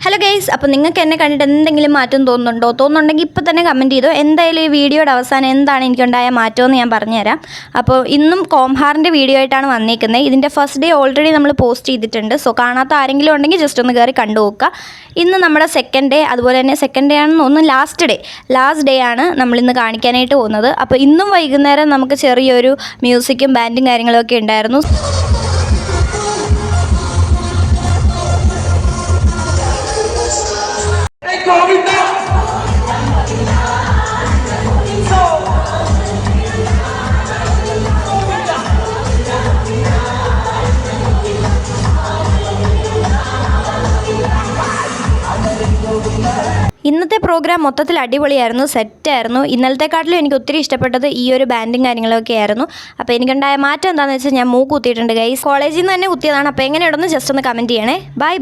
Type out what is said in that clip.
Hello guys, അപ്പോൾ നിങ്ങൾക്ക് എന്നെ കണ്ടിട്ട് എന്തെങ്കിലും മാറ്റം തോന്നുന്നുണ്ടെങ്കിൽ ഇപ്പോൾ തന്നെ കമൻറ്റ് ചെയ്തോ. എന്തായാലും ഈ വീഡിയോയുടെ അവസാനം എന്താണ് എനിക്കുണ്ടായ മാറ്റമെന്ന് ഞാൻ പറഞ്ഞുതരാം. അപ്പോൾ ഇന്നും കോംഹാറിൻ്റെ വീഡിയോ ആയിട്ടാണ് വന്നിരിക്കുന്നത്. ഇതിൻ്റെ ഫസ്റ്റ് ഡേ ഓൾറെഡി നമ്മൾ പോസ്റ്റ് ചെയ്തിട്ടുണ്ട്. സോ കാണാത്ത ആരെങ്കിലും ഉണ്ടെങ്കിൽ ജസ്റ്റ് ഒന്ന് കയറി കണ്ടു നോക്കുക. ഇന്ന് നമ്മുടെ സെക്കൻഡ് ഡേ, അതുപോലെ തന്നെ സെക്കൻഡ് ഡേ ആണെന്ന് തോന്നുന്നു ലാസ്റ്റ് ഡേ ആണ് നമ്മളിന്ന് കാണിക്കാനായിട്ട് പോകുന്നത്. അപ്പോൾ ഇന്നും വൈകുന്നേരം നമുക്ക് ചെറിയൊരു മ്യൂസിക്കും ബാൻഡും കാര്യങ്ങളൊക്കെ ഉണ്ടായിരുന്നു. ഇന്നത്തെ പ്രോഗ്രാം മൊത്തത്തിൽ അടിപൊളിയായിരുന്നു, സെറ്റായിരുന്നു. ഇന്നലത്തെക്കാട്ടിലും എനിക്ക് ഒത്തിരി ഇഷ്ടപ്പെട്ടത് ഈ ഒരു ബാൻഡും കാര്യങ്ങളൊക്കെ ആയിരുന്നു. അപ്പോൾ എനിക്കുണ്ടായ മാറ്റം എന്താണെന്ന് വെച്ചാൽ ഞാൻ മൂക്ക് കുത്തിയിട്ടുണ്ട് ഗൈസ്. കോളേജിൽ നിന്ന് തന്നെ കുത്തിയതാണ്. അപ്പോൾ എങ്ങനെയുണ്ടെന്ന് ജസ്റ്റ് ഒന്ന് കമൻറ്റ് ചെയ്യണേ. ബൈ.